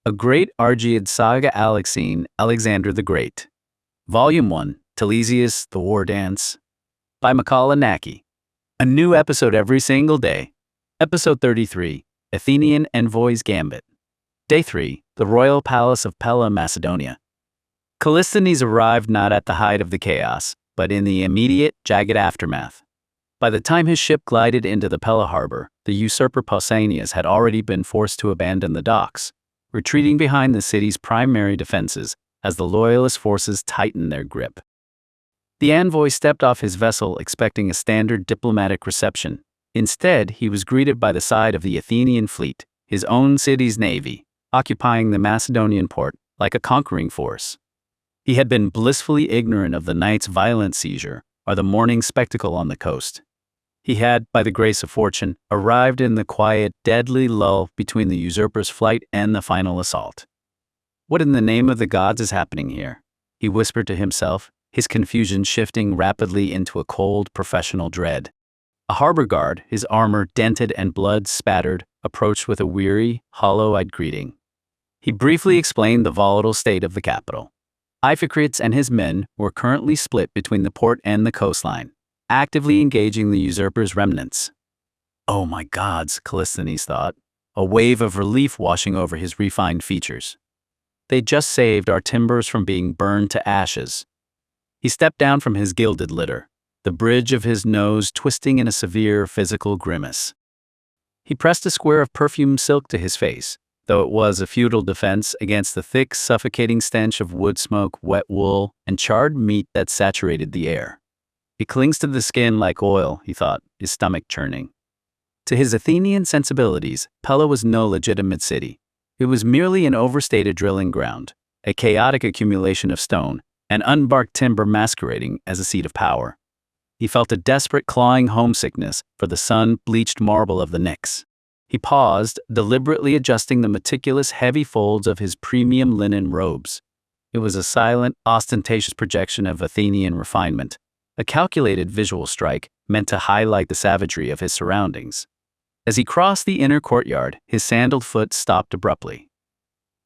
A Great Argead Saga Alexein, Alexander the Great. Volume 1, Telesias, The War Dance. By Naki. A new episode every single day. Episode 33, Athenian Envoy's Gambit. Day 3, the Royal Palace of Pella, Macedonia. Callisthenes arrived not at the height of the chaos, but in the immediate, jagged aftermath. By the time his ship glided into the Pella harbor, the usurper Pausanias had already been forced to abandon the docks, retreating behind the city's primary defenses as the loyalist forces tightened their grip. The envoy stepped off his vessel expecting a standard diplomatic reception. Instead, he was greeted by the side of the Athenian fleet, his own city's navy, occupying the Macedonian port like a conquering force. He had been blissfully ignorant of the night's violent seizure or the morning spectacle on the coast. He had, by the grace of fortune, arrived in the quiet, deadly lull between the usurper's flight and the final assault. "What in the name of the gods is happening here?" he whispered to himself, his confusion shifting rapidly into a cold, professional dread. A harbor guard, his armor dented and blood spattered, approached with a weary, hollow-eyed greeting. He briefly explained the volatile state of the capital. Iphicrates and his men were currently split between the port and the coastline, actively engaging the usurper's remnants. "Oh my gods," Callisthenes thought, a wave of relief washing over his refined features. "They just saved our timbers from being burned to ashes." He stepped down from his gilded litter, the bridge of his nose twisting in a severe physical grimace. He pressed a square of perfumed silk to his face, though it was a futile defense against the thick, suffocating stench of wood smoke, wet wool, and charred meat that saturated the air. "It clings to the skin like oil," he thought, his stomach churning. To his Athenian sensibilities, Pella was no legitimate city. It was merely an overstated drilling ground, a chaotic accumulation of stone, and unbarked timber masquerading as a seat of power. He felt a desperate clawing homesickness for the sun-bleached marble of the Knicks. He paused, deliberately adjusting the meticulous heavy folds of his premium linen robes. It was a silent, ostentatious projection of Athenian refinement, a calculated visual strike meant to highlight the savagery of his surroundings. As he crossed the inner courtyard, his sandaled foot stopped abruptly.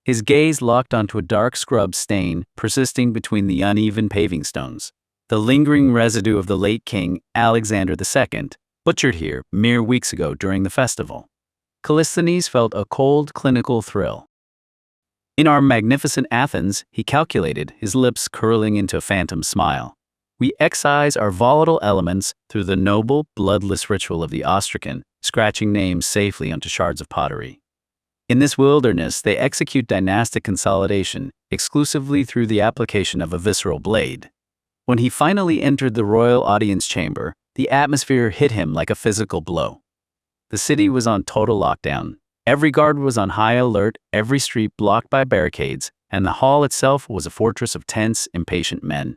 His gaze locked onto a dark scrub stain persisting between the uneven paving stones, the lingering residue of the late king, Alexander II, butchered here mere weeks ago during the festival. Callisthenes felt a cold, clinical thrill. "In our magnificent Athens," he calculated, his lips curling into a phantom smile, "we excise our volatile elements through the noble, bloodless ritual of the ostracon, scratching names safely onto shards of pottery. In this wilderness, they execute dynastic consolidation exclusively through the application of a visceral blade." When he finally entered the royal audience chamber, the atmosphere hit him like a physical blow. The city was on total lockdown. Every guard was on high alert, every street blocked by barricades, and the hall itself was a fortress of tense, impatient men.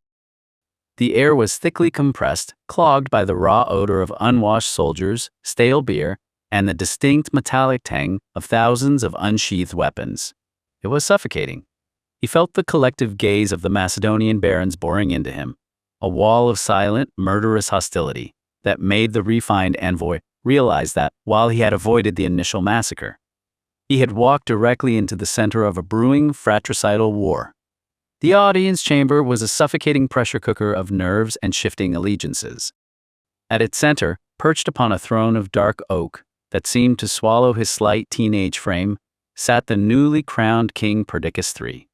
The air was thickly compressed, clogged by the raw odor of unwashed soldiers, stale beer, and the distinct metallic tang of thousands of unsheathed weapons. It was suffocating. He felt the collective gaze of the Macedonian barons boring into him, a wall of silent, murderous hostility that made the refined envoy realize that, while he had avoided the initial massacre, he had walked directly into the center of a brewing fratricidal war. The audience chamber was a suffocating pressure cooker of nerves and shifting allegiances. At its center, perched upon a throne of dark oak that seemed to swallow his slight teenage frame, sat the newly crowned King Perdiccas III.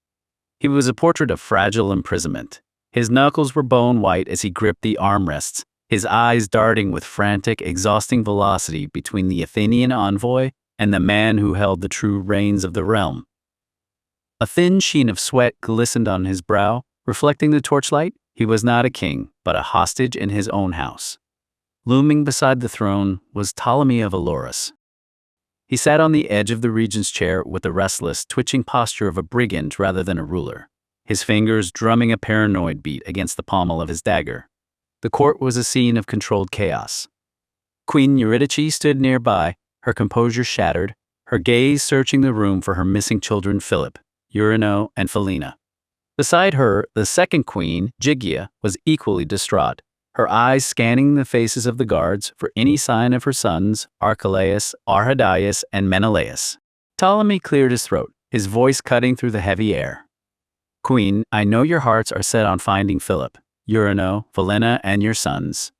He was a portrait of fragile imprisonment. His knuckles were bone white as he gripped the armrests, his eyes darting with frantic, exhausting velocity between the Athenian envoy and the man who held the true reins of the realm. A thin sheen of sweat glistened on his brow, reflecting the torchlight. He was not a king, but a hostage in his own house. Looming beside the throne was Ptolemy of Elorus. He sat on the edge of the regent's chair with the restless, twitching posture of a brigand rather than a ruler, his fingers drumming a paranoid beat against the pommel of his dagger. The court was a scene of controlled chaos. Queen Eurydice stood nearby, her composure shattered, her gaze searching the room for her missing children Philip, Eurino, and Philaena. Beside her, the second queen, Gygia, was equally distraught, her eyes scanning the faces of the guards for any sign of her sons, Archelaus, Arrhidaeus, and Menelaus. Ptolemy cleared his throat, his voice cutting through the heavy air. "Queen, I know your hearts are set on finding Philip, Eurino, Valena, and your sons.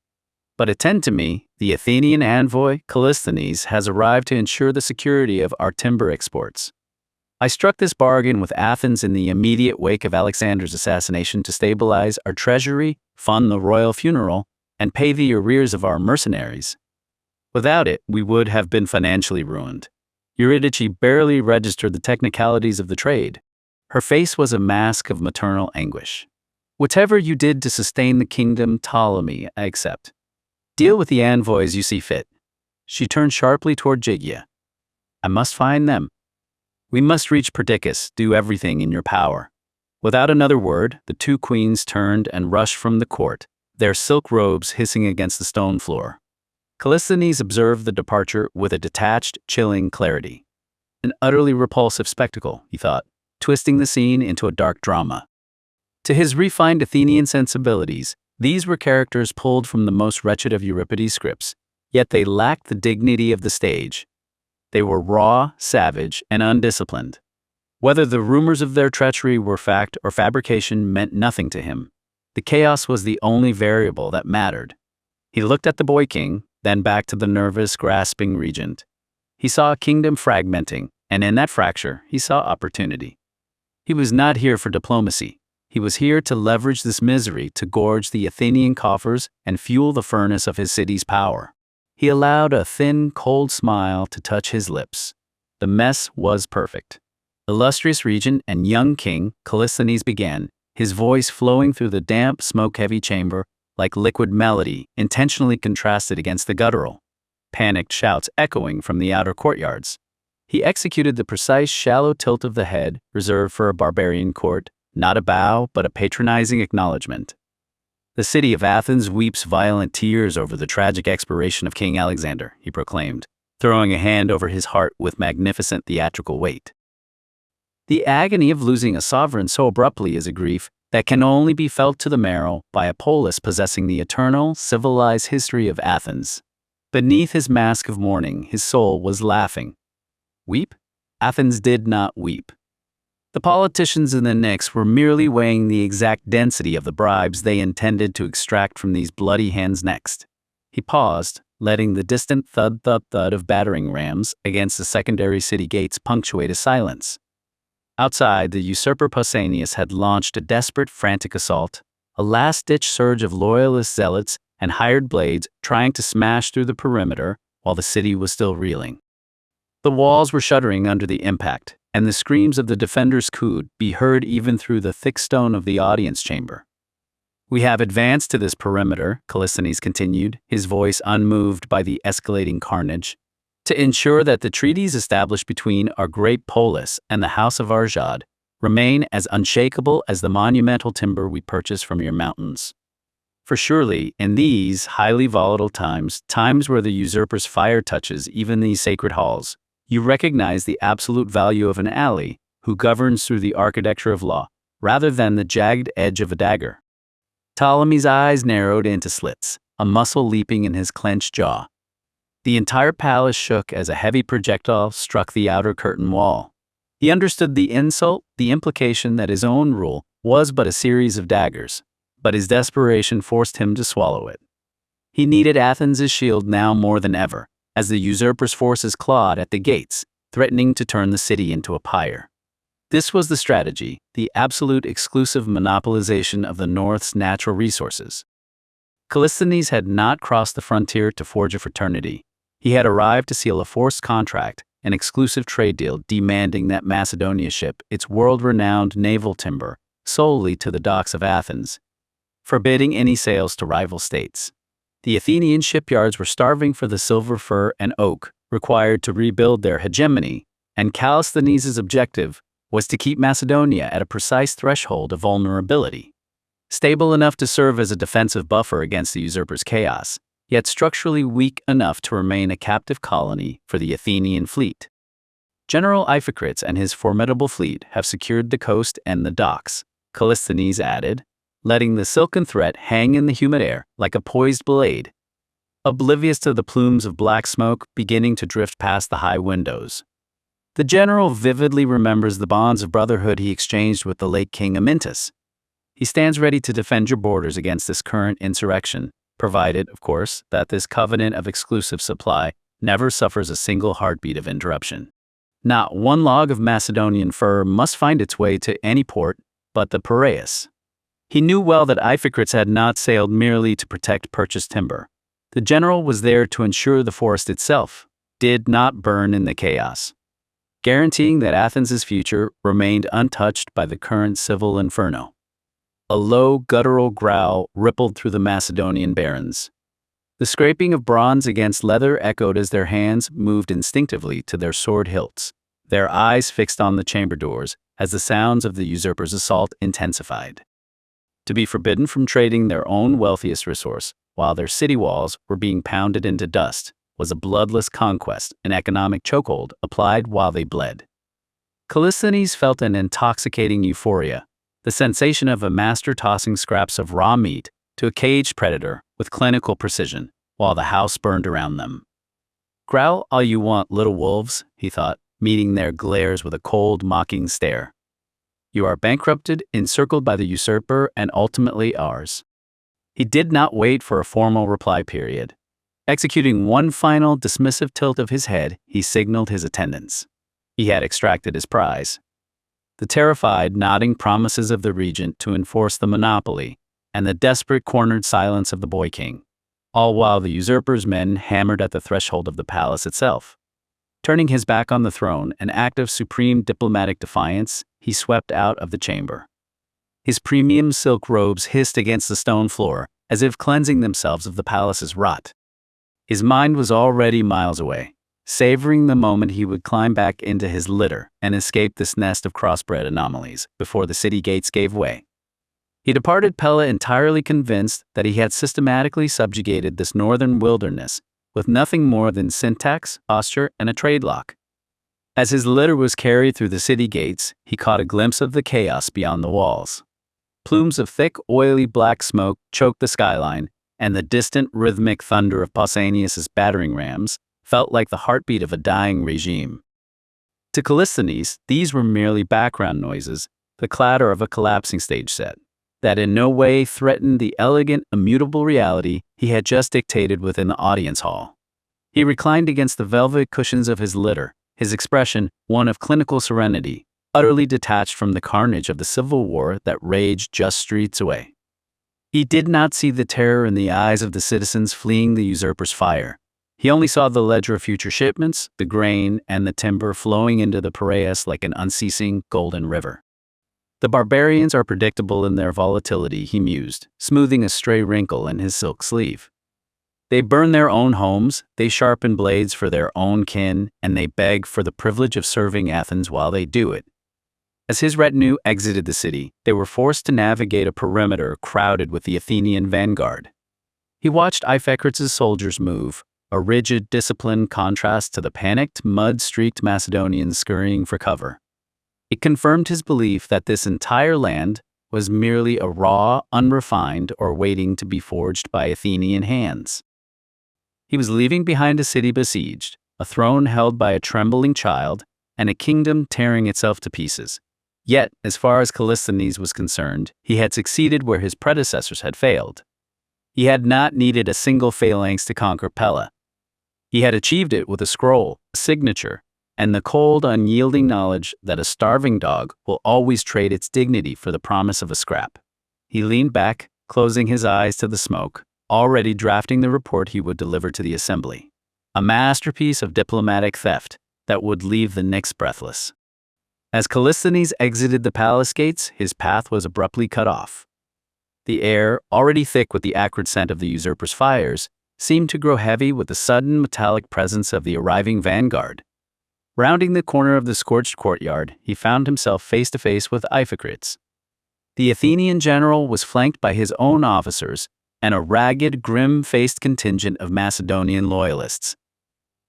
But attend to me, the Athenian envoy, Callisthenes, has arrived to ensure the security of our timber exports. I struck this bargain with Athens in the immediate wake of Alexander's assassination to stabilize our treasury, fund the royal funeral, and pay the arrears of our mercenaries. Without it, we would have been financially ruined." Eurydice barely registered the technicalities of the trade. Her face was a mask of maternal anguish. "Whatever you did to sustain the kingdom, Ptolemy, I accept. Deal with the envoys you see fit." She turned sharply toward Gygia. "I must find them. We must reach Perdiccas, do everything in your power." Without another word, the two queens turned and rushed from the court, their silk robes hissing against the stone floor. Callisthenes observed the departure with a detached, chilling clarity. An utterly repulsive spectacle, he thought, twisting the scene into a dark drama. To his refined Athenian sensibilities, these were characters pulled from the most wretched of Euripides' scripts, yet they lacked the dignity of the stage. They were raw, savage, and undisciplined. Whether the rumors of their treachery were fact or fabrication meant nothing to him. The chaos was the only variable that mattered. He looked at the boy king, then back to the nervous, grasping regent. He saw a kingdom fragmenting, and in that fracture, he saw opportunity. He was not here for diplomacy. He was here to leverage this misery to gorge the Athenian coffers and fuel the furnace of his city's power. He allowed a thin, cold smile to touch his lips. The mess was perfect. Illustrious regent and young king, Callisthenes began, his voice flowing through the damp, smoke-heavy chamber like liquid melody intentionally contrasted against the guttural, panicked shouts echoing from the outer courtyards. He executed the precise shallow tilt of the head reserved for a barbarian court, not a bow, but a patronizing acknowledgement. "The city of Athens weeps violent tears over the tragic expiration of King Alexander," he proclaimed, throwing a hand over his heart with magnificent theatrical weight. "The agony of losing a sovereign so abruptly is a grief that can only be felt to the marrow by a polis possessing the eternal, civilized history of Athens." Beneath his mask of mourning, his soul was laughing. Weep? Athens did not weep. The politicians in the Knicks were merely weighing the exact density of the bribes they intended to extract from these bloody hands next. He paused, letting the distant thud-thud-thud of battering rams against the secondary city gates punctuate his silence. Outside, the usurper Pausanias had launched a desperate, frantic assault, a last-ditch surge of loyalist zealots and hired blades trying to smash through the perimeter while the city was still reeling. The walls were shuddering under the impact, and the screams of the defenders could be heard even through the thick stone of the audience chamber. "We have advanced to this perimeter," Callisthenes continued, his voice unmoved by the escalating carnage, "to ensure that the treaties established between our great polis and the house of Argead remain as unshakable as the monumental timber we purchase from your mountains. For surely, in these highly volatile times, times where the usurper's fire touches even these sacred halls, you recognize the absolute value of an ally who governs through the architecture of law, rather than the jagged edge of a dagger." Ptolemy's eyes narrowed into slits, a muscle leaping in his clenched jaw. The entire palace shook as a heavy projectile struck the outer curtain wall. He understood the insult, the implication that his own rule was but a series of daggers, but his desperation forced him to swallow it. He needed Athens' shield now more than ever, as the usurper's forces clawed at the gates, threatening to turn the city into a pyre. This was the strategy, the absolute exclusive monopolization of the North's natural resources. Callisthenes had not crossed the frontier to forge a fraternity. He had arrived to seal a forced contract, an exclusive trade deal demanding that Macedonia ship its world-renowned naval timber solely to the docks of Athens, forbidding any sales to rival states. The Athenian shipyards were starving for the silver fir and oak required to rebuild their hegemony, and Callisthenes' objective was to keep Macedonia at a precise threshold of vulnerability, stable enough to serve as a defensive buffer against the usurper's chaos, yet structurally weak enough to remain a captive colony for the Athenian fleet. "General Iphicrates and his formidable fleet have secured the coast and the docks," Callisthenes added, letting the silken threat hang in the humid air like a poised blade, oblivious to the plumes of black smoke beginning to drift past the high windows. The general vividly remembers the bonds of brotherhood he exchanged with the late King Amyntas. He stands ready to defend your borders against this current insurrection, provided, of course, that this covenant of exclusive supply never suffers a single heartbeat of interruption. Not one log of Macedonian fur must find its way to any port but the Piraeus. He knew well that Iphicrates had not sailed merely to protect purchased timber. The general was there to ensure the forest itself did not burn in the chaos, guaranteeing that Athens' future remained untouched by the current civil inferno. A low, guttural growl rippled through the Macedonian barons. The scraping of bronze against leather echoed as their hands moved instinctively to their sword hilts, their eyes fixed on the chamber doors as the sounds of the usurper's assault intensified. To be forbidden from trading their own wealthiest resource while their city walls were being pounded into dust was a bloodless conquest, an economic chokehold applied while they bled. Callisthenes felt an intoxicating euphoria, the sensation of a master tossing scraps of raw meat to a caged predator with clinical precision, while the house burned around them. Growl all you want, little wolves, he thought, meeting their glares with a cold, mocking stare. You are bankrupted, encircled by the usurper, and ultimately ours. He did not wait for a formal reply period. Executing one final dismissive tilt of his head, he signaled his attendants. He had extracted his prize. The terrified, nodding promises of the regent to enforce the monopoly, and the desperate cornered silence of the boy king, all while the usurper's men hammered at the threshold of the palace itself. Turning his back on the throne, an act of supreme diplomatic defiance, he swept out of the chamber. His premium silk robes hissed against the stone floor, as if cleansing themselves of the palace's rot. His mind was already miles away, savoring the moment he would climb back into his litter and escape this nest of crossbred anomalies before the city gates gave way. He departed Pella entirely convinced that he had systematically subjugated this northern wilderness with nothing more than syntax, posture, and a trade lock. As his litter was carried through the city gates, he caught a glimpse of the chaos beyond the walls. Plumes of thick, oily black smoke choked the skyline, and the distant rhythmic thunder of Pausanias' battering rams felt like the heartbeat of a dying regime. To Callisthenes, these were merely background noises, the clatter of a collapsing stage set, that in no way threatened the elegant, immutable reality he had just dictated within the audience hall. He reclined against the velvet cushions of his litter, his expression one of clinical serenity, utterly detached from the carnage of the civil war that raged just streets away. He did not see the terror in the eyes of the citizens fleeing the usurper's fire. He only saw the ledger of future shipments, the grain, and the timber flowing into the Piraeus like an unceasing golden river. The barbarians are predictable in their volatility, he mused, smoothing a stray wrinkle in his silk sleeve. They burn their own homes, they sharpen blades for their own kin, and they beg for the privilege of serving Athens while they do it. As his retinue exited the city, they were forced to navigate a perimeter crowded with the Athenian vanguard. He watched Iphicrates' soldiers move, a rigid, disciplined contrast to the panicked, mud-streaked Macedonians scurrying for cover. It confirmed his belief that this entire land was merely a raw, unrefined, or waiting to be forged by Athenian hands. He was leaving behind a city besieged, a throne held by a trembling child, and a kingdom tearing itself to pieces. Yet, as far as Callisthenes was concerned, he had succeeded where his predecessors had failed. He had not needed a single phalanx to conquer Pella. He had achieved it with a scroll, a signature, and the cold, unyielding knowledge that a starving dog will always trade its dignity for the promise of a scrap. He leaned back, closing his eyes to the smoke, already drafting the report he would deliver to the assembly. A masterpiece of diplomatic theft that would leave the Knicks breathless. As Callisthenes exited the palace gates, his path was abruptly cut off. The air, already thick with the acrid scent of the usurper's fires, seemed to grow heavy with the sudden metallic presence of the arriving vanguard. Rounding the corner of the scorched courtyard, he found himself face to face with Iphicrates. The Athenian general was flanked by his own officers and a ragged, grim-faced contingent of Macedonian loyalists.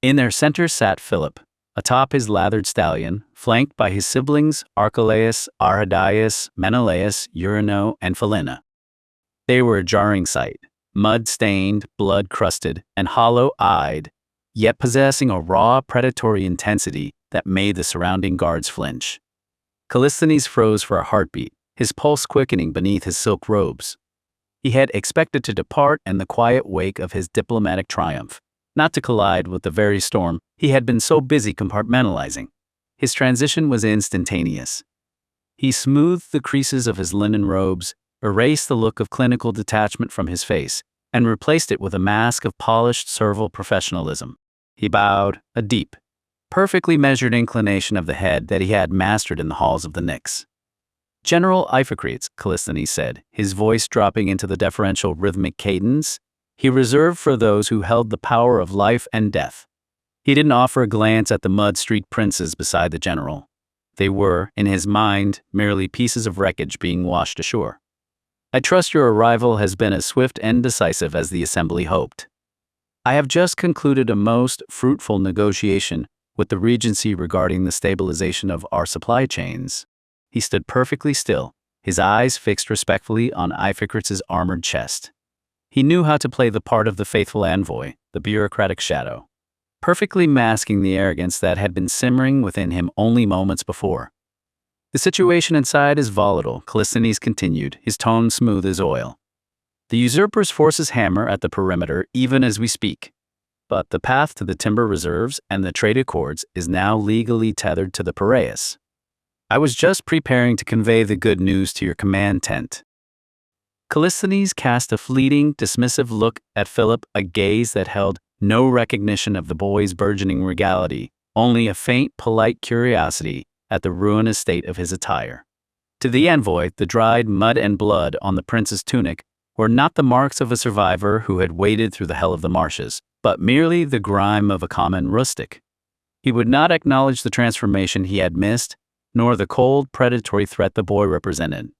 In their center sat Philip, atop his lathered stallion, flanked by his siblings Archelaus, Arrhidaeus, Menelaus, Eurino, and Philina. They were a jarring sight, mud-stained, blood-crusted, and hollow-eyed, yet possessing a raw, predatory intensity that made the surrounding guards flinch. Callisthenes froze for a heartbeat, his pulse quickening beneath his silk robes. He had expected to depart in the quiet wake of his diplomatic triumph, not to collide with the very storm he had been so busy compartmentalizing. His transition was instantaneous. He smoothed the creases of his linen robes, erased the look of clinical detachment from his face, and replaced it with a mask of polished servile professionalism. He bowed, a deep, perfectly measured inclination of the head that he had mastered in the halls of the Knicks. "General Iphicrates," Callisthenes said, his voice dropping into the deferential rhythmic cadence he reserved for those who held the power of life and death. He didn't offer a glance at the mud street princes beside the general. They were, in his mind, merely pieces of wreckage being washed ashore. "I trust your arrival has been as swift and decisive as the assembly hoped. I have just concluded a most fruitful negotiation with the Regency regarding the stabilization of our supply chains." He stood perfectly still, his eyes fixed respectfully on Iphicrates' armored chest. He knew how to play the part of the faithful envoy, the bureaucratic shadow, perfectly masking the arrogance that had been simmering within him only moments before. "The situation inside is volatile," Callisthenes continued, his tone smooth as oil. "The usurper's forces hammer at the perimeter even as we speak. But the path to the timber reserves and the trade accords is now legally tethered to the Piraeus. I was just preparing to convey the good news to your command tent." Callisthenes cast a fleeting, dismissive look at Philip, a gaze that held no recognition of the boy's burgeoning regality, only a faint, polite curiosity at the ruinous state of his attire. To the envoy, the dried mud and blood on the prince's tunic were not the marks of a survivor who had waded through the hell of the marshes, but merely the grime of a common rustic. He would not acknowledge the transformation he had missed, nor the cold, predatory threat the boy represented.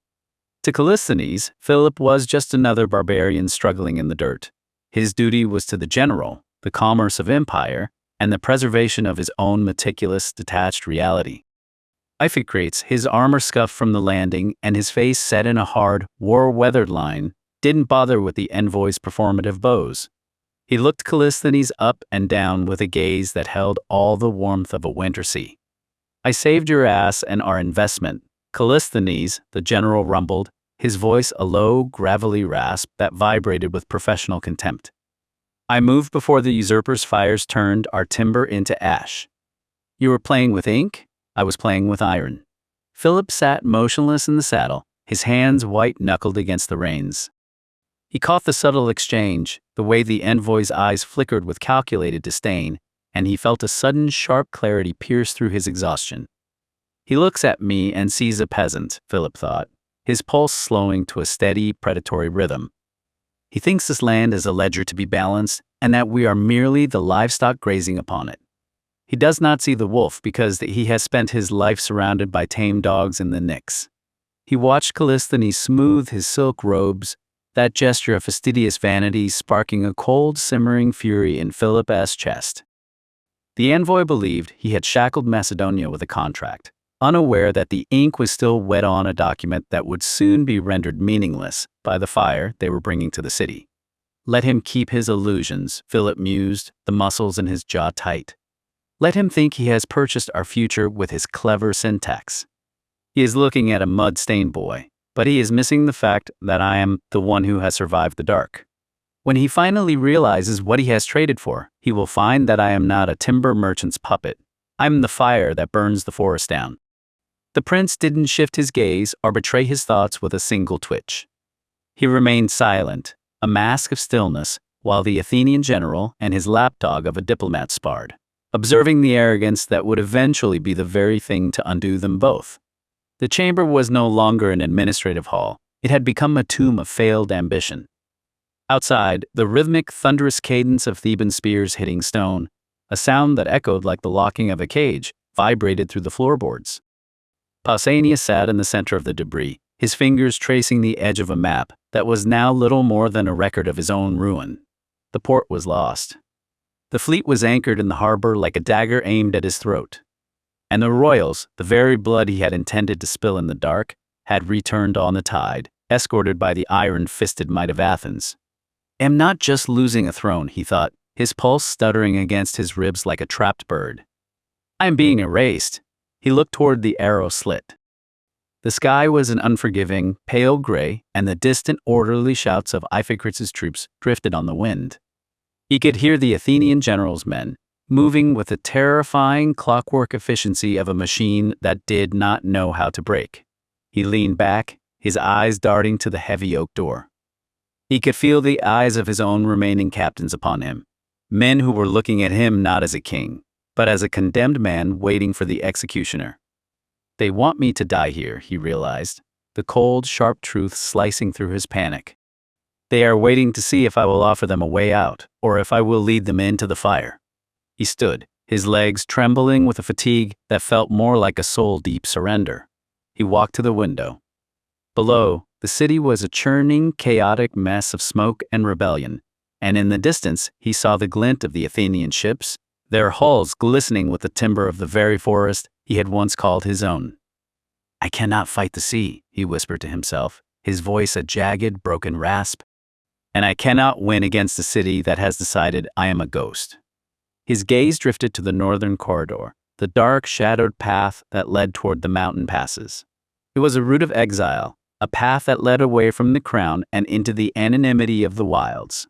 To Callisthenes, Philip was just another barbarian struggling in the dirt. His duty was to the general, the commerce of empire, and the preservation of his own meticulous, detached reality. Iphicrates, his armor scuffed from the landing and his face set in a hard, war-weathered line, didn't bother with the envoy's performative bows. He looked Callisthenes up and down with a gaze that held all the warmth of a winter sea. "I saved your ass and our investment," Callisthenes, the general rumbled, his voice a low, gravelly rasp that vibrated with professional contempt. "I moved before the usurper's fires turned our timber into ash. You were playing with ink? I was playing with iron." Philip sat motionless in the saddle, his hands white-knuckled against the reins. He caught the subtle exchange, the way the envoy's eyes flickered with calculated disdain, and he felt a sudden sharp clarity pierce through his exhaustion. He looks at me and sees a peasant, Philip thought, his pulse slowing to a steady, predatory rhythm. He thinks this land is a ledger to be balanced, and that we are merely the livestock grazing upon it. He does not see the wolf because he has spent his life surrounded by tame dogs in the Knicks. He watched Callisthenes smooth his silk robes, that gesture of fastidious vanity sparking a cold, simmering fury in Philip's chest. The envoy believed he had shackled Macedonia with a contract, unaware that the ink was still wet on a document that would soon be rendered meaningless by the fire they were bringing to the city. Let him keep his illusions, Philip mused, the muscles in his jaw tight. Let him think he has purchased our future with his clever syntax. He is looking at a mud-stained boy, but he is missing the fact that I am the one who has survived the dark. When he finally realizes what he has traded for, he will find that I am not a timber merchant's puppet. I'm the fire that burns the forest down. The prince didn't shift his gaze or betray his thoughts with a single twitch. He remained silent, a mask of stillness, while the Athenian general and his lapdog of a diplomat sparred, observing the arrogance that would eventually be the very thing to undo them both. The chamber was no longer an administrative hall. It had become a tomb of failed ambition. Outside, the rhythmic, thunderous cadence of Theban spears hitting stone, a sound that echoed like the locking of a cage, vibrated through the floorboards. Pausanias sat in the center of the debris, his fingers tracing the edge of a map that was now little more than a record of his own ruin. The port was lost. The fleet was anchored in the harbor like a dagger aimed at his throat. And the royals, the very blood he had intended to spill in the dark, had returned on the tide, escorted by the iron-fisted might of Athens. "Am not just losing a throne," he thought, his pulse stuttering against his ribs like a trapped bird. I am being erased. He looked toward the arrow slit. The sky was an unforgiving, pale gray, and the distant, orderly shouts of Iphicrates' troops drifted on the wind. He could hear the Athenian general's men, moving with the terrifying clockwork efficiency of a machine that did not know how to brake. He leaned back, his eyes darting to the heavy oak door. He could feel the eyes of his own remaining captains upon him, men who were looking at him not as a king, but as a condemned man waiting for the executioner. They want me to die here, he realized, the cold, sharp truth slicing through his panic. They are waiting to see if I will offer them a way out, or if I will lead them into the fire. He stood, his legs trembling with a fatigue that felt more like a soul-deep surrender. He walked to the window. Below, the city was a churning, chaotic mess of smoke and rebellion, and in the distance he saw the glint of the Athenian ships, their hulls glistening with the timber of the very forest he had once called his own. I cannot fight the sea, he whispered to himself, his voice a jagged, broken rasp. And I cannot win against a city that has decided I am a ghost. His gaze drifted to the northern corridor, the dark, shadowed path that led toward the mountain passes. It was a route of exile, a path that led away from the crown and into the anonymity of the wilds.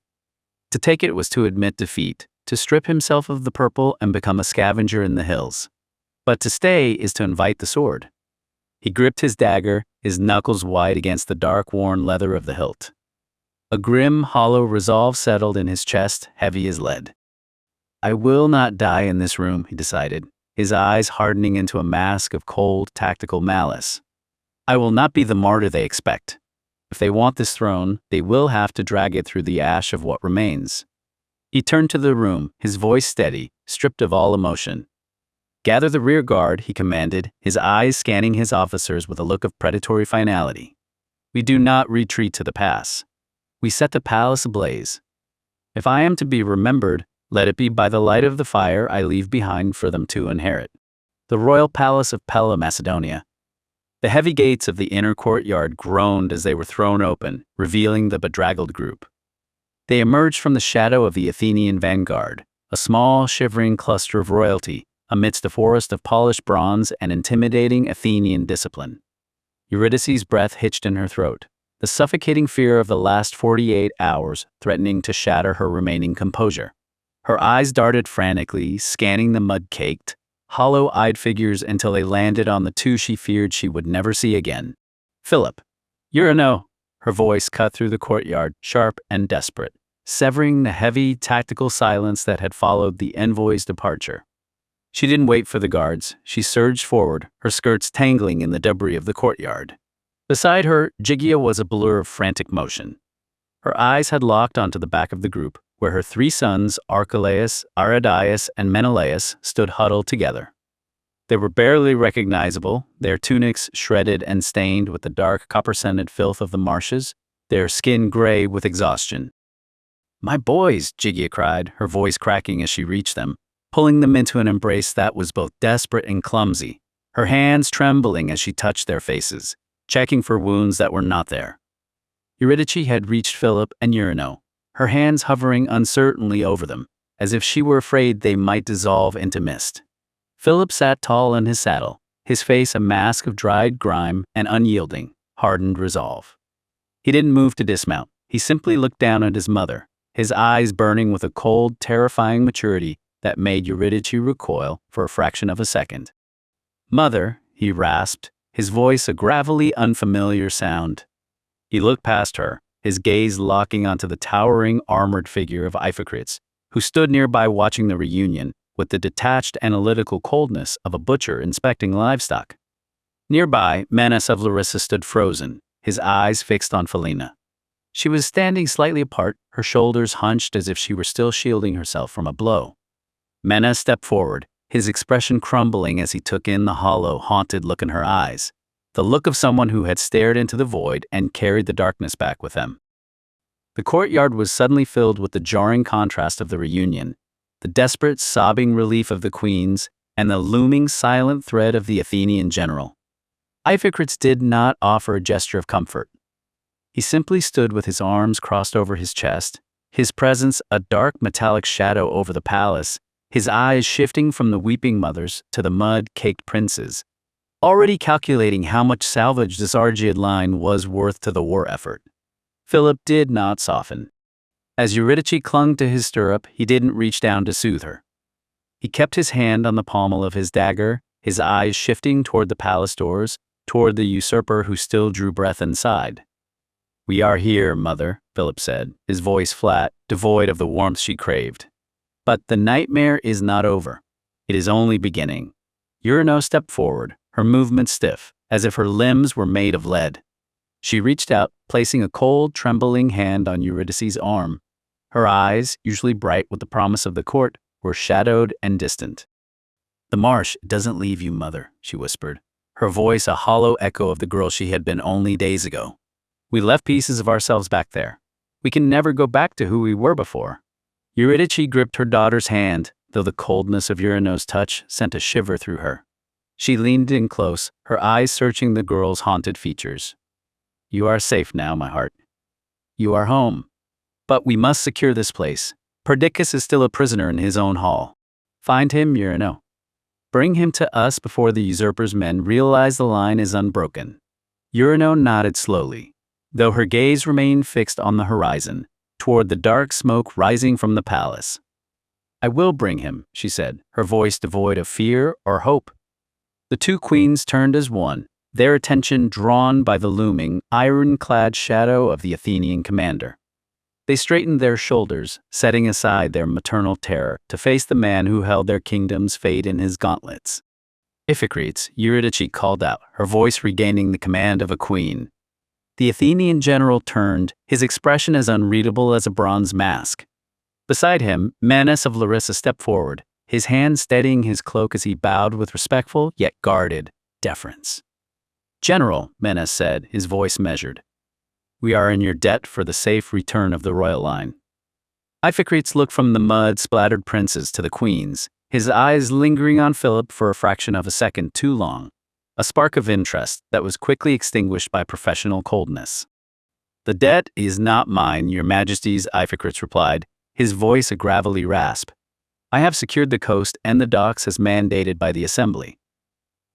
To take it was to admit defeat, to strip himself of the purple and become a scavenger in the hills. But to stay is to invite the sword. He gripped his dagger, his knuckles white against the dark, worn leather of the hilt. A grim, hollow resolve settled in his chest, heavy as lead. I will not die in this room, he decided, his eyes hardening into a mask of cold, tactical malice. I will not be the martyr they expect. If they want this throne, they will have to drag it through the ash of what remains. He turned to the room, his voice steady, stripped of all emotion. Gather the rear guard, he commanded, his eyes scanning his officers with a look of predatory finality. We do not retreat to the pass. We set the palace ablaze. If I am to be remembered, let it be by the light of the fire I leave behind for them to inherit. The royal palace of Pella, Macedonia. The heavy gates of the inner courtyard groaned as they were thrown open, revealing the bedraggled group. They emerged from the shadow of the Athenian vanguard, a small, shivering cluster of royalty, amidst a forest of polished bronze and intimidating Athenian discipline. Eurydice's breath hitched in her throat, the suffocating fear of the last 48 hours threatening to shatter her remaining composure. Her eyes darted frantically, scanning the mud-caked, hollow-eyed figures until they landed on the two she feared she would never see again. Philip. Eurino. Her voice cut through the courtyard, sharp and desperate, severing the heavy, tactical silence that had followed the envoy's departure. She didn't wait for the guards. She surged forward, her skirts tangling in the debris of the courtyard. Beside her, Gygia was a blur of frantic motion. Her eyes had locked onto the back of the group, where her three sons, Archelaus, Aridaeus, and Menelaus, stood huddled together. They were barely recognizable, their tunics shredded and stained with the dark copper-scented filth of the marshes, their skin gray with exhaustion. My boys, Gygia cried, her voice cracking as she reached them, pulling them into an embrace that was both desperate and clumsy, her hands trembling as she touched their faces, checking for wounds that were not there. Eurydice had reached Philip and Eurino, her hands hovering uncertainly over them, as if she were afraid they might dissolve into mist. Philip sat tall in his saddle, his face a mask of dried grime and unyielding, hardened resolve. He didn't move to dismount. He simply looked down at his mother, his eyes burning with a cold, terrifying maturity that made Eurydice recoil for a fraction of a second. Mother, he rasped, his voice a gravelly, unfamiliar sound. He looked past her, his gaze locking onto the towering, armored figure of Iphicrates, who stood nearby watching the reunion with the detached, analytical coldness of a butcher inspecting livestock. Nearby, Menas of Larissa stood frozen, his eyes fixed on Philaena. She was standing slightly apart, her shoulders hunched as if she were still shielding herself from a blow. Menas stepped forward, his expression crumbling as he took in the hollow, haunted look in her eyes, the look of someone who had stared into the void and carried the darkness back with them. The courtyard was suddenly filled with the jarring contrast of the reunion, the desperate, sobbing relief of the queens, and the looming silent threat of the Athenian general. Iphicrates did not offer a gesture of comfort. He simply stood with his arms crossed over his chest, his presence a dark metallic shadow over the palace, his eyes shifting from the weeping mothers to the mud-caked princes, already calculating how much salvage this Argead line was worth to the war effort. Philip did not soften. As Eurydice clung to his stirrup, he didn't reach down to soothe her. He kept his hand on the pommel of his dagger, his eyes shifting toward the palace doors, toward the usurper who still drew breath inside. "We are here, mother," Philip said, his voice flat, devoid of the warmth she craved. "But the nightmare is not over. It is only beginning." Euryno stepped forward, her movements stiff, as if her limbs were made of lead. She reached out, placing a cold, trembling hand on Eurydice's arm. Her eyes, usually bright with the promise of the court, were shadowed and distant. "The marsh doesn't leave you, mother," she whispered, her voice a hollow echo of the girl she had been only days ago. "We left pieces of ourselves back there. We can never go back to who we were before." Eurydice gripped her daughter's hand, though the coldness of Euryno's touch sent a shiver through her. She leaned in close, her eyes searching the girl's haunted features. "You are safe now, my heart. You are home. But we must secure this place. Perdiccas is still a prisoner in his own hall. Find him, Euryno. Bring him to us before the usurper's men realize the line is unbroken." Euryno nodded slowly, though her gaze remained fixed on the horizon, toward the dark smoke rising from the palace. "I will bring him," she said, her voice devoid of fear or hope. The two queens turned as one, their attention drawn by the looming, iron-clad shadow of the Athenian commander. They straightened their shoulders, setting aside their maternal terror to face the man who held their kingdom's fate in his gauntlets. "Iphicrates," Eurydice called out, her voice regaining the command of a queen. The Athenian general turned, his expression as unreadable as a bronze mask. Beside him, Menes of Larissa stepped forward, his hand steadying his cloak as he bowed with respectful yet guarded deference. "General," Menes said, his voice measured, "we are in your debt for the safe return of the royal line." Iphicrates looked from the mud-splattered princes to the queens, his eyes lingering on Philip for a fraction of a second too long, a spark of interest that was quickly extinguished by professional coldness. "The debt is not mine, your majesties," Iphicrates replied, his voice a gravelly rasp. "I have secured the coast and the docks as mandated by the assembly.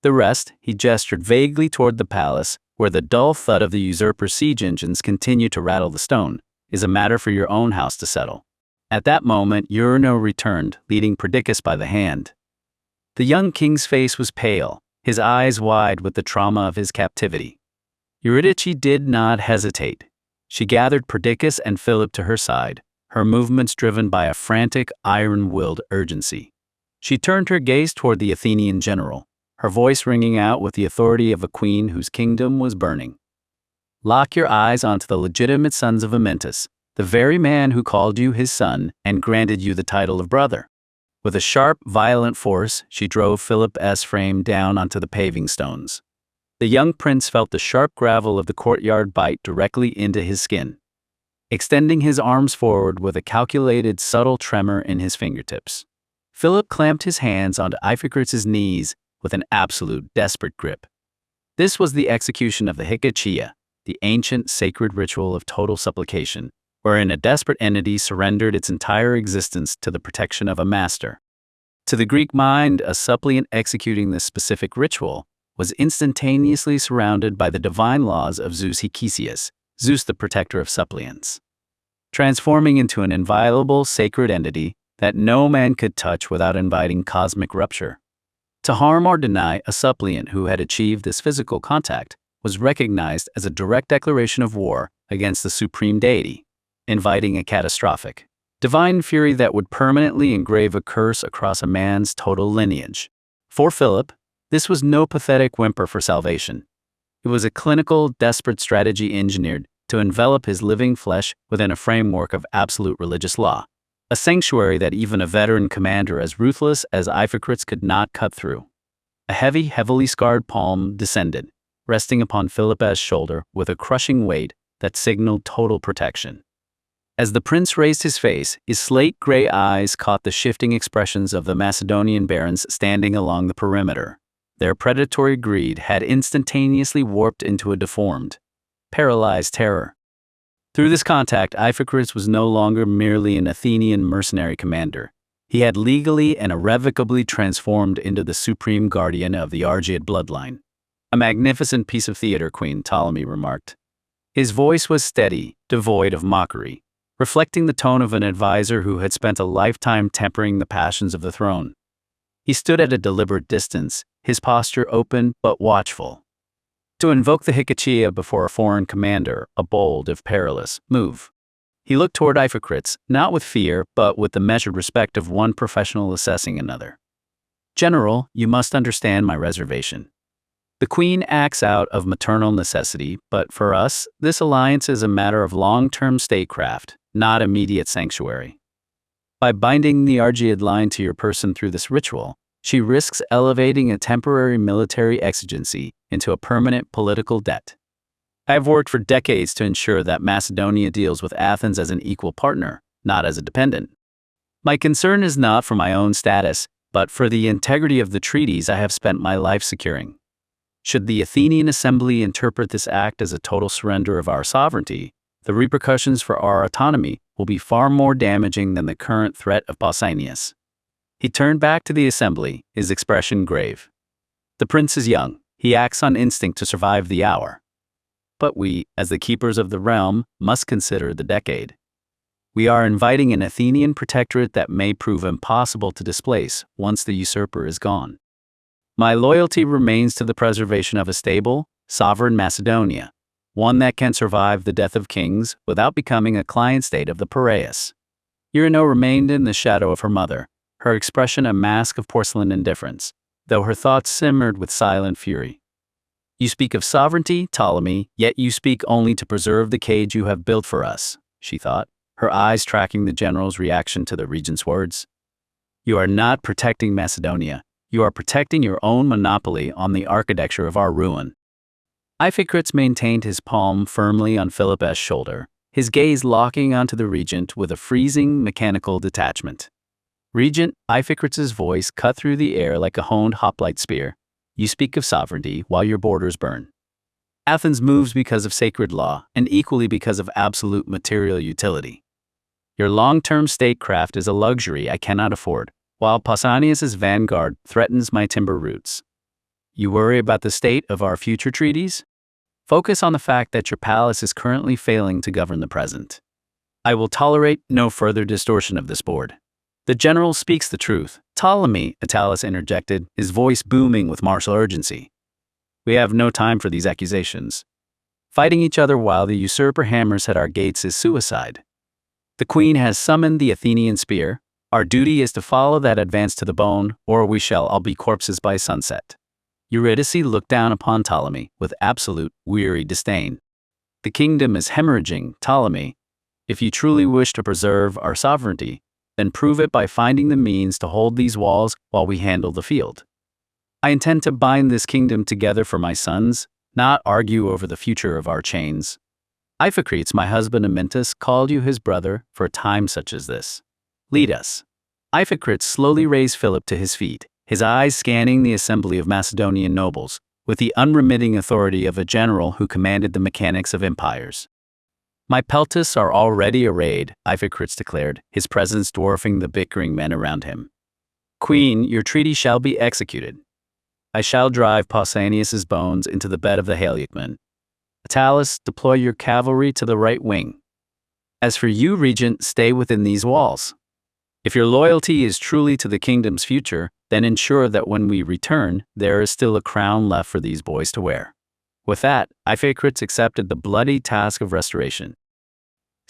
The rest," he gestured vaguely toward the palace, where the dull thud of the usurper's siege engines continued to rattle the stone, "is a matter for your own house to settle." At that moment, Euryno returned, leading Perdiccas by the hand. The young king's face was pale, his eyes wide with the trauma of his captivity. Eurydice did not hesitate. She gathered Perdiccas and Philip to her side, her movements driven by a frantic, iron-willed urgency. She turned her gaze toward the Athenian general, her voice ringing out with the authority of a queen whose kingdom was burning. "Lock your eyes onto the legitimate sons of Amyntas, the very man who called you his son and granted you the title of brother." With a sharp, violent force, she drove Philip's frame down onto the paving stones. The young prince felt the sharp gravel of the courtyard bite directly into his skin, extending his arms forward with a calculated, subtle tremor in his fingertips. Philip clamped his hands onto Iphicrates' knees with an absolute, desperate grip. This was the execution of the Hikachia, the ancient, sacred ritual of total supplication, wherein a desperate entity surrendered its entire existence to the protection of a master. To the Greek mind, a suppliant executing this specific ritual was instantaneously surrounded by the divine laws of Zeus Hikisius, Zeus the protector of suppliants, transforming into an inviolable, sacred entity that no man could touch without inviting cosmic rupture. To harm or deny a suppliant who had achieved this physical contact was recognized as a direct declaration of war against the supreme deity, inviting a catastrophic, divine fury that would permanently engrave a curse across a man's total lineage. For Philip, this was no pathetic whimper for salvation. It was a clinical, desperate strategy engineered to envelop his living flesh within a framework of absolute religious law, a sanctuary that even a veteran commander as ruthless as Iphicrates could not cut through. A heavy, heavily scarred palm descended, resting upon Philip's shoulder with a crushing weight that signaled total protection. As the prince raised his face, his slate-gray eyes caught the shifting expressions of the Macedonian barons standing along the perimeter. Their predatory greed had instantaneously warped into a deformed, paralyzed terror. Through this contact, Iphicrates was no longer merely an Athenian mercenary commander. He had legally and irrevocably transformed into the supreme guardian of the Argead bloodline. A magnificent piece of theater, Queen Ptolemy remarked. His voice was steady, devoid of mockery, reflecting the tone of an advisor who had spent a lifetime tempering the passions of the throne. He stood at a deliberate distance, his posture open but watchful. To invoke the Hicachia before a foreign commander, a bold, if perilous, move. He looked toward Iphicrates, not with fear, but with the measured respect of one professional assessing another. General, you must understand my reservation. The queen acts out of maternal necessity, but for us, this alliance is a matter of long-term statecraft, not immediate sanctuary. By binding the Argead line to your person through this ritual, she risks elevating a temporary military exigency into a permanent political debt. I have worked for decades to ensure that Macedonia deals with Athens as an equal partner, not as a dependent. My concern is not for my own status, but for the integrity of the treaties I have spent my life securing. Should the Athenian assembly interpret this act as a total surrender of our sovereignty, the repercussions for our autonomy will be far more damaging than the current threat of Pausanias. He turned back to the assembly, his expression grave. The prince is young. He acts on instinct to survive the hour. But we, as the keepers of the realm, must consider the decade. We are inviting an Athenian protectorate that may prove impossible to displace once the usurper is gone. My loyalty remains to the preservation of a stable, sovereign Macedonia, one that can survive the death of kings without becoming a client state of the Piraeus. Eurino remained in the shadow of her mother, her expression a mask of porcelain indifference, though her thoughts simmered with silent fury. You speak of sovereignty, Ptolemy, yet you speak only to preserve the cage you have built for us, she thought, her eyes tracking the general's reaction to the regent's words. You are not protecting Macedonia. You are protecting your own monopoly on the architecture of our ruin. Iphicrates maintained his palm firmly on Philippus' shoulder, his gaze locking onto the regent with a freezing, mechanical detachment. Regent, Iphicrates' voice cut through the air like a honed hoplite spear. You speak of sovereignty while your borders burn. Athens moves because of sacred law and equally because of absolute material utility. Your long-term statecraft is a luxury I cannot afford, while Pausanias' vanguard threatens my timber roots. You worry about the state of our future treaties? Focus on the fact that your palace is currently failing to govern the present. I will tolerate no further distortion of this board. The general speaks the truth. Ptolemy, Attalus interjected, his voice booming with martial urgency. We have no time for these accusations. Fighting each other while the usurper hammers at our gates is suicide. The queen has summoned the Athenian spear. Our duty is to follow that advance to the bone, or we shall all be corpses by sunset. Eurydice looked down upon Ptolemy with absolute, weary disdain. The kingdom is hemorrhaging, Ptolemy. If you truly wish to preserve our sovereignty, then prove it by finding the means to hold these walls while we handle the field. I intend to bind this kingdom together for my sons, not argue over the future of our chains. Iphicrates, my husband Amyntas, called you his brother for a time such as this. Lead us. Iphicrates slowly raised Philip to his feet, his eyes scanning the assembly of Macedonian nobles, with the unremitting authority of a general who commanded the mechanics of empires. My peltasts are already arrayed, Iphicrates declared, his presence dwarfing the bickering men around him. Queen, your treaty shall be executed. I shall drive Pausanias' bones into the bed of the Haliacman. Attalus, deploy your cavalry to the right wing. As for you, regent, stay within these walls. If your loyalty is truly to the kingdom's future, then ensure that when we return, there is still a crown left for these boys to wear. With that, Iphicrates accepted the bloody task of restoration.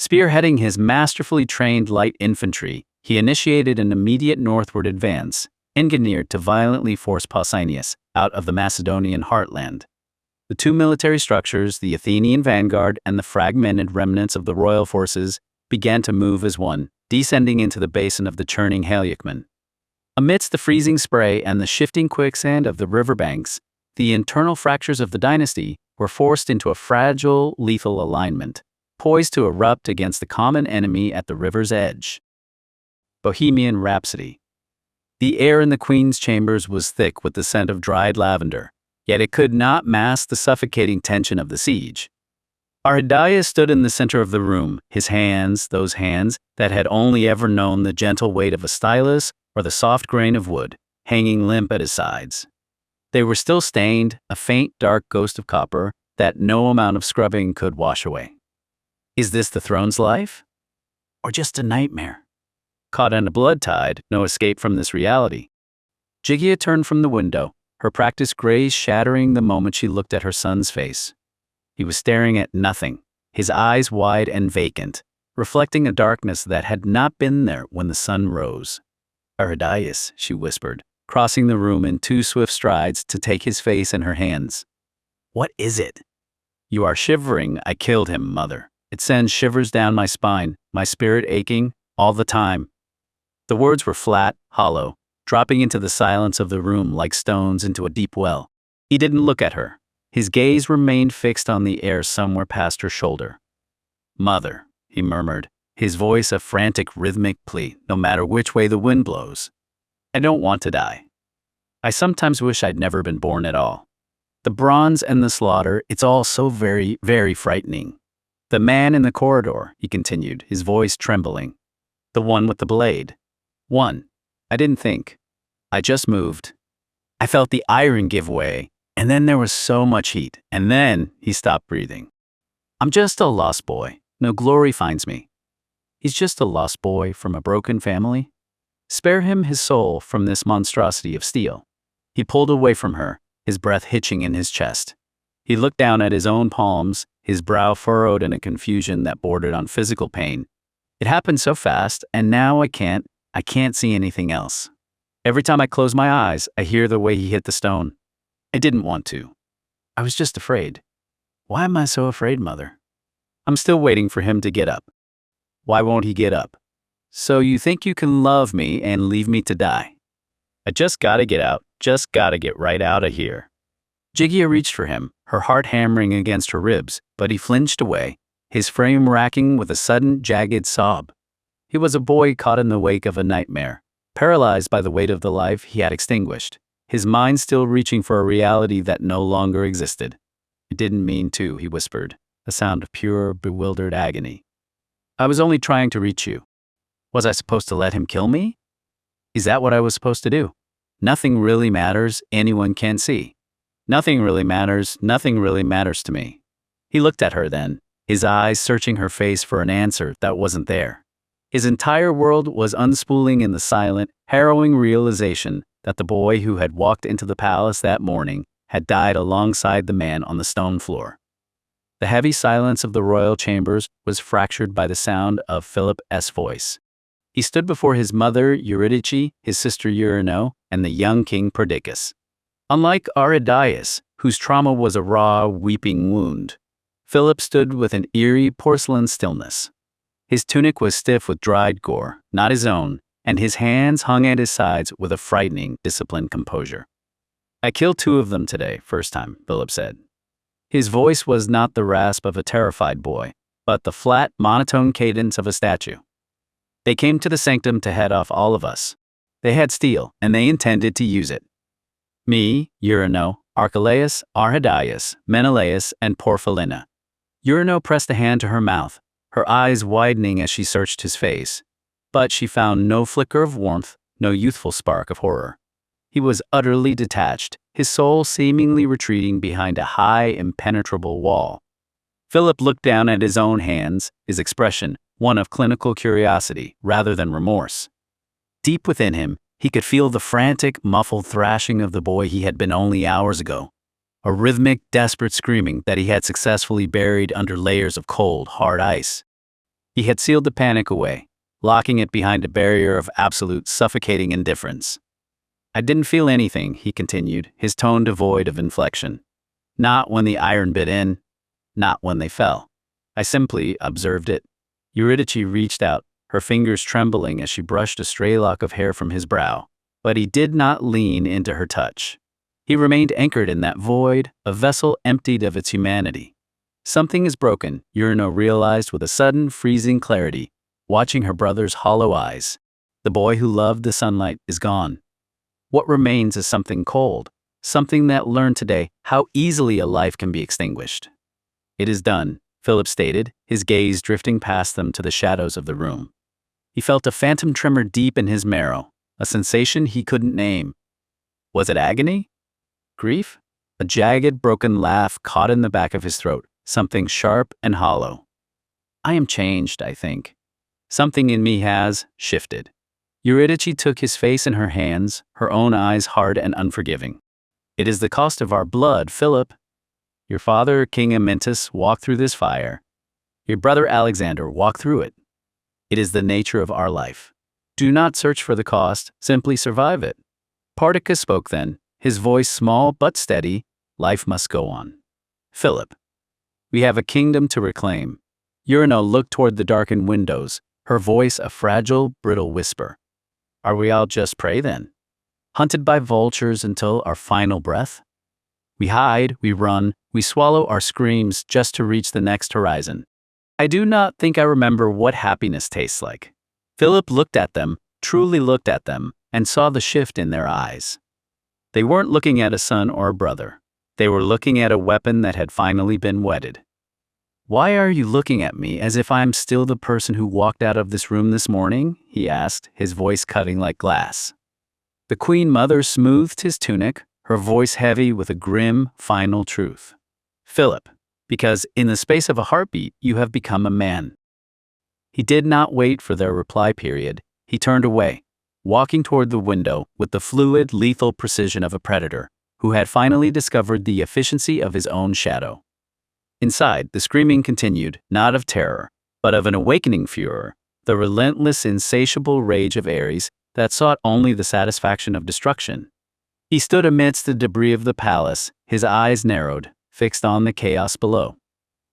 Spearheading his masterfully trained light infantry, he initiated an immediate northward advance, engineered to violently force Pausanias out of the Macedonian heartland. The two military structures, the Athenian vanguard and the fragmented remnants of the royal forces, began to move as one, descending into the basin of the churning Haliacman. Amidst the freezing spray and the shifting quicksand of the riverbanks, the internal fractures of the dynasty were forced into a fragile, lethal alignment, poised to erupt against the common enemy at the river's edge. Bohemian Rhapsody. The air in the queen's chambers was thick with the scent of dried lavender, yet it could not mask the suffocating tension of the siege. Argead stood in the center of the room, his hands, those hands that had only ever known the gentle weight of a stylus or the soft grain of wood, hanging limp at his sides. They were still stained, a faint dark ghost of copper that no amount of scrubbing could wash away. Is this the throne's life? Or just a nightmare? Caught in a blood tide, no escape from this reality. Argead turned from the window, her practiced grace shattering the moment she looked at her son's face. He was staring at nothing, his eyes wide and vacant, reflecting a darkness that had not been there when the sun rose. Argead, she whispered, crossing the room in 2 swift strides to take his face in her hands. What is it? You are shivering. I killed him, mother. It sends shivers down my spine, my spirit aching, all the time. The words were flat, hollow, dropping into the silence of the room like stones into a deep well. He didn't look at her. His gaze remained fixed on the air somewhere past her shoulder. Mother, he murmured, his voice a frantic rhythmic plea, no matter which way the wind blows. I don't want to die. I sometimes wish I'd never been born at all. The bronze and the slaughter, it's all so very, very frightening. The man in the corridor, he continued, his voice trembling. The one with the blade. One. I didn't think. I just moved. I felt the iron give way, and then there was so much heat, and then he stopped breathing. I'm just a lost boy. No glory finds me. He's just a lost boy from a broken family. Spare him his soul from this monstrosity of steel. He pulled away from her, his breath hitching in his chest. He looked down at his own palms, his brow furrowed in a confusion that bordered on physical pain. It happened so fast, and now I can't see anything else. Every time I close my eyes, I hear the way he hit the stone. I didn't want to. I was just afraid. Why am I so afraid, Mother? I'm still waiting for him to get up. Why won't he get up? So you think you can love me and leave me to die? I just gotta get out, just gotta get right out of here. Argead reached for him, her heart hammering against her ribs, but he flinched away, his frame racking with a sudden, jagged sob. He was a boy caught in the wake of a nightmare, paralyzed by the weight of the life he had extinguished, his mind still reaching for a reality that no longer existed. I didn't mean to, he whispered, a sound of pure, bewildered agony. I was only trying to reach you. Was I supposed to let him kill me? Is that what I was supposed to do? Nothing really matters, anyone can see. Nothing really matters to me. He looked at her then, his eyes searching her face for an answer that wasn't there. His entire world was unspooling in the silent, harrowing realization that the boy who had walked into the palace that morning had died alongside the man on the stone floor. The heavy silence of the royal chambers was fractured by the sound of Philip's voice. He stood before his mother Eurydice, his sister Euryno, and the young king Perdiccas. Unlike Argead, whose trauma was a raw, weeping wound, Philip stood with an eerie porcelain stillness. His tunic was stiff with dried gore, not his own, and his hands hung at his sides with a frightening, disciplined composure. I killed 2 of them today, first time, Philip said. His voice was not the rasp of a terrified boy, but the flat, monotone cadence of a statue. They came to the sanctum to head off all of us. They had steel, and they intended to use it. Me, Euryno, Archelaus, Argead, Menelaus, and poor Philina. Euryno pressed a hand to her mouth, her eyes widening as she searched his face. But she found no flicker of warmth, no youthful spark of horror. He was utterly detached, his soul seemingly retreating behind a high, impenetrable wall. Philip looked down at his own hands, his expression one of clinical curiosity rather than remorse. Deep within him, he could feel the frantic, muffled thrashing of the boy he had been only hours ago, a rhythmic, desperate screaming that he had successfully buried under layers of cold, hard ice. He had sealed the panic away, locking it behind a barrier of absolute, suffocating indifference. I didn't feel anything, he continued, his tone devoid of inflection. Not when the iron bit in, not when they fell. I simply observed it. Eurydice reached out, her fingers trembling as she brushed a stray lock of hair from his brow, but he did not lean into her touch. He remained anchored in that void, a vessel emptied of its humanity. Something is broken, Euryno realized with a sudden, freezing clarity, watching her brother's hollow eyes. The boy who loved the sunlight is gone. What remains is something cold, something that learned today how easily a life can be extinguished. It is done, Philip stated, his gaze drifting past them to the shadows of the room. He felt a phantom tremor deep in his marrow, a sensation he couldn't name. Was it agony? Grief? A jagged, broken laugh caught in the back of his throat, something sharp and hollow. I am changed, I think. Something in me has shifted. Eurydice took his face in her hands, her own eyes hard and unforgiving. It is the cost of our blood, Philip. Your father, King Amyntas, walked through this fire. Your brother Alexander walked through it. It is the nature of our life. Do not search for the cost, simply survive it. Particus spoke then, his voice small but steady. Life must go on. Philip. We have a kingdom to reclaim. Eurino looked toward the darkened windows, her voice a fragile, brittle whisper. Are we all just prey then? Hunted by vultures until our final breath? We hide, we run, we swallow our screams just to reach the next horizon. I do not think I remember what happiness tastes like. Philip looked at them, truly looked at them, and saw the shift in their eyes. They weren't looking at a son or a brother. They were looking at a weapon that had finally been whetted. Why are you looking at me as if I am still the person who walked out of this room this morning? He asked, his voice cutting like glass. The Queen Mother smoothed his tunic, her voice heavy with a grim, final truth. Philip, because in the space of a heartbeat you have become a man. He did not wait for their reply period. He turned away, walking toward the window with the fluid, lethal precision of a predator who had finally discovered the efficiency of his own shadow. Inside, the screaming continued, not of terror, but of an awakening furor, the relentless, insatiable rage of Ares that sought only the satisfaction of destruction. He stood amidst the debris of the palace, his eyes narrowed, fixed on the chaos below.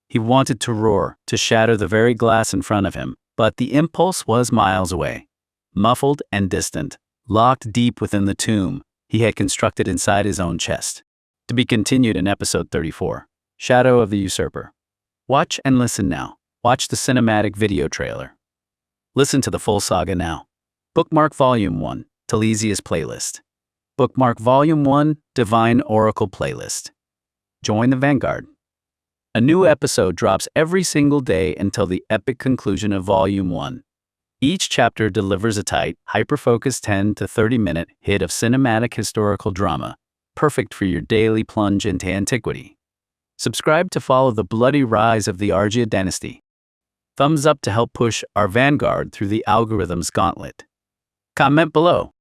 He wanted to roar, to shatter the very glass in front of him, but the impulse was miles away. Muffled and distant, locked deep within the tomb he had constructed inside his own chest. To be continued in episode 34. Shadow of the Usurper. Watch and listen now. Watch the cinematic video trailer. Listen to the full saga now. Bookmark Volume 1, Telesias playlist. Bookmark Volume 1, Divine Oracle playlist. Join the Vanguard. A new episode drops every single day until the epic conclusion of Volume 1. Each chapter delivers a tight, hyper-focused 10 to 30-minute hit of cinematic historical drama, perfect for your daily plunge into antiquity. Subscribe to follow the bloody rise of the Argead dynasty. Thumbs up to help push our vanguard through the algorithm's gauntlet. Comment below.